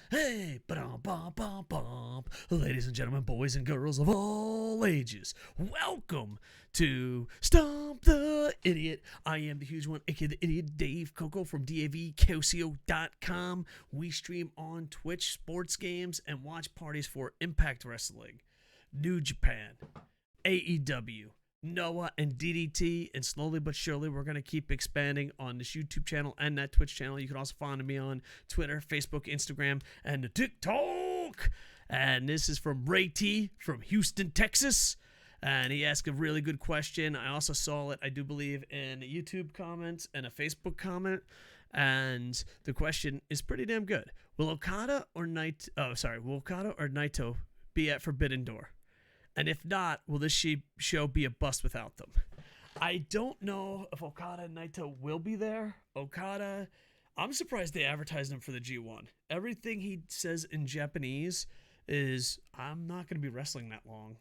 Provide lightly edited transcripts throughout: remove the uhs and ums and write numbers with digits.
Hey, ba-dum. Ladies and gentlemen, boys and girls of all ages, welcome to Stomp the Idiot. I am the huge one, aka the Idiot Dave Koco from DAVKOCO.com. We stream on Twitch sports games and watch parties for Impact Wrestling, New Japan, AEW, Noah, and DDT, and slowly but surely we're going to keep expanding on this YouTube channel and that Twitch channel. You can also find me on Twitter, Facebook, Instagram, and TikTok. And this is from Ray T from Houston, Texas, and he asked a really good question. I also saw it, I do believe, in a YouTube comment and a Facebook comment, and the question is pretty damn good. Will Okada or Naito be at Forbidden Door? And if not, will this show be a bust without them? I don't know if Okada and Naito will be there. Okada, I'm surprised they advertised him for the G1. Everything he says in Japanese is, I'm not going to be wrestling that long.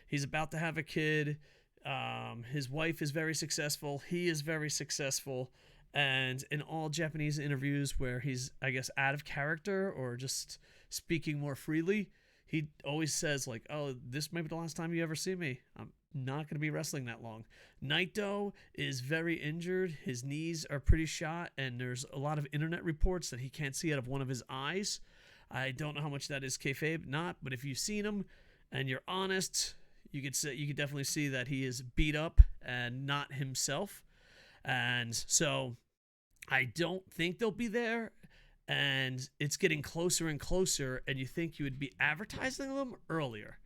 He's about to have a kid. His wife is very successful. He is very successful. And in all Japanese interviews where he's, I guess, out of character or just speaking more freely, he always says, like, oh, this might be the last time you ever see me. I'm not going to be wrestling that long. Naito is very injured. His knees are pretty shot, and there's a lot of internet reports that he can't see out of one of his eyes. I don't know how much that is kayfabe, not, but if you've seen him and you're honest, you could definitely see that he is beat up and not himself. And so I don't think they'll be there. And it's getting closer and closer, and you think you would be advertising them earlier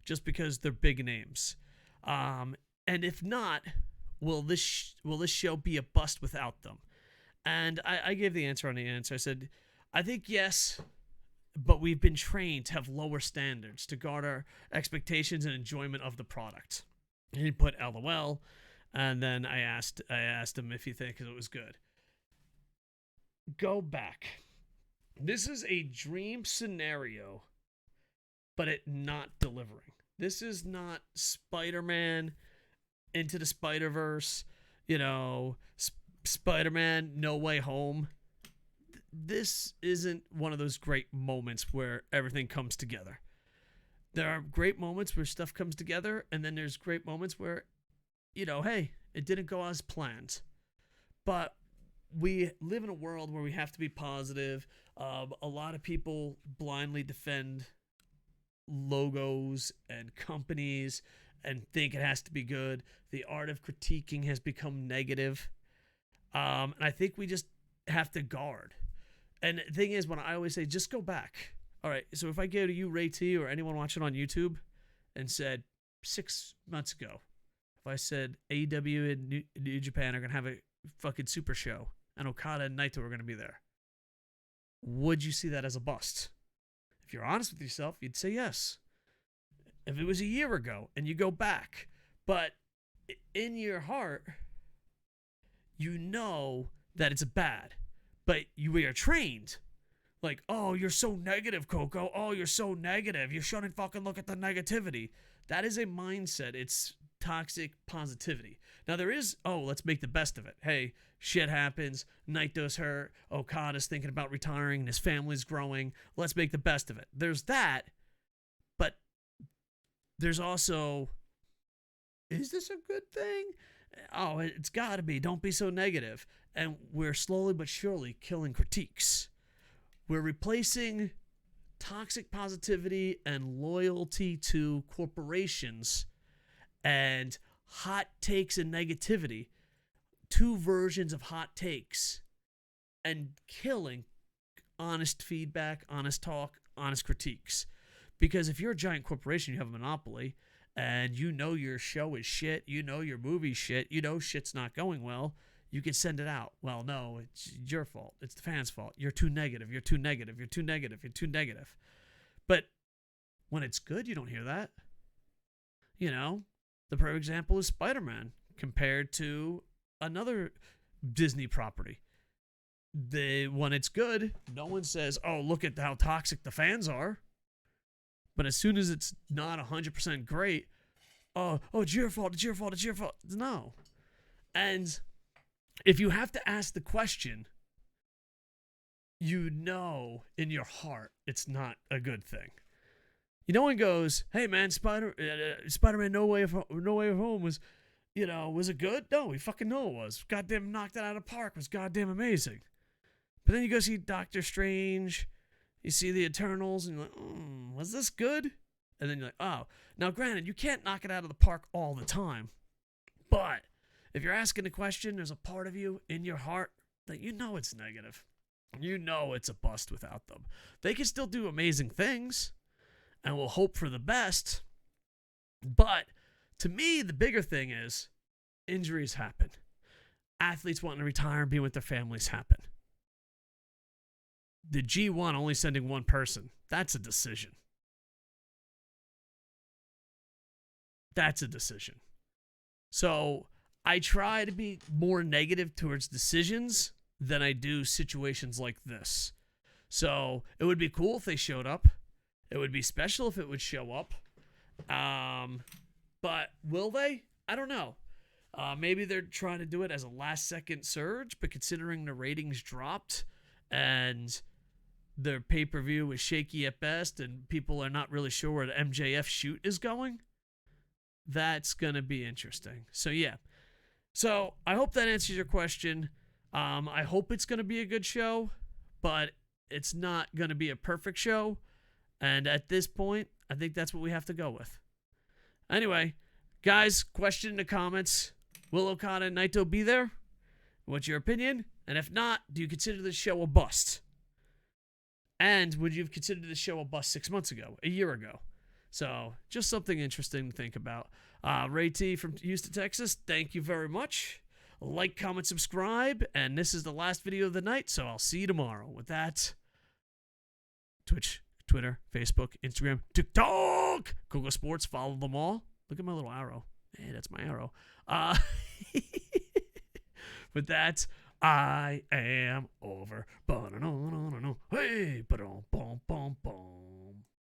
just because they're big names. And if not, will this show be a bust without them? And I gave the answer on the answer. I said, I think yes, but we've been trained to have lower standards to guard our expectations and enjoyment of the product. And he put LOL, and then I asked him if he thinks it was good. Go back. This is a dream scenario, but it not delivering. This is not Spider-Man Into the Spider-Verse, Spider-Man No Way Home. This isn't one of those great moments where everything comes together. There are great moments where stuff comes together, and then there's great moments where, hey, it didn't go as planned. But we live in a world where we have to be positive. A lot of people blindly defend logos and companies and think it has to be good. The art of critiquing has become negative. And I think we just have to guard. And the thing is, when I always say, just go back. All right, so if I go to you, Ray T, or anyone watching on YouTube, and said 6 months ago, if I said AEW and New Japan are going to have a fucking super show, and Okada and Naito are going to be there, would you see that as a bust? If you're honest with yourself, you'd say yes. If it was a year ago and you go back, but in your heart, you know that it's bad, but we are trained. Like, oh, you're so negative, Koco. Oh, you're so negative. You shouldn't fucking look at the negativity. That is a mindset. It's toxic positivity. Now there is, let's make the best of it. Hey, shit happens. Naito's hurt. Okada's thinking about retiring and his family's growing. Let's make the best of it. There's that, but there's also, is this a good thing? Oh, it's got to be. Don't be so negative. And we're slowly but surely killing critiques. We're replacing toxic positivity and loyalty to corporations and hot takes and negativity, two versions of hot takes, and killing honest feedback, honest talk, honest critiques. Because if you're a giant corporation, you have a monopoly, and you know your show is shit, you know your movie's shit, you know shit's not going well, you can send it out. Well, no, it's your fault. It's the fans' fault. You're too negative. You're too negative. You're too negative. You're too negative. But when it's good, you don't hear that. The perfect example is Spider-Man compared to another Disney property. When it's good, no one says, oh, look at how toxic the fans are. But as soon as it's not 100% great, oh, it's your fault, it's your fault, it's your fault. No. And if you have to ask the question, you know in your heart it's not a good thing. No one goes, "Hey man, Spider-Man No Way Home was, was it good? No, we fucking know it was. Goddamn knocked it out of the park. It was goddamn amazing." But then you go see Doctor Strange, you see the Eternals, and you're like, was this good? And then you're like, oh. Now, granted, you can't knock it out of the park all the time. But if you're asking a question, there's a part of you in your heart that you know it's negative. You know it's a bust without them. They can still do amazing things, and we'll hope for the best. But to me, the bigger thing is injuries happen. Athletes wanting to retire and be with their families happen. The G1 only sending one person, that's a decision. That's a decision. So I try to be more negative towards decisions than I do situations like this. So it would be cool if they showed up. It would be special if it would show up. But will they? I don't know. Maybe they're trying to do it as a last-second surge, but considering the ratings dropped and their pay-per-view was shaky at best and people are not really sure where the MJF shoot is going, that's going to be interesting. So, yeah. So, I hope that answers your question. I hope it's going to be a good show, but it's not going to be a perfect show. And at this point, I think that's what we have to go with. Anyway, guys, question in the comments. Will Okada and Naito be there? What's your opinion? And if not, do you consider this show a bust? And would you have considered this show a bust 6 months ago, a year ago? So, just something interesting to think about. Ray T from Houston, Texas, thank you very much. Like, comment, subscribe. And this is the last video of the night, so I'll see you tomorrow. With that, Twitch, Twitter, Facebook, Instagram, TikTok, KocoSports, follow them all. Look at my little arrow. Hey, that's my arrow. With that, I am over. Hey, ba-dum, bum, bum, bum.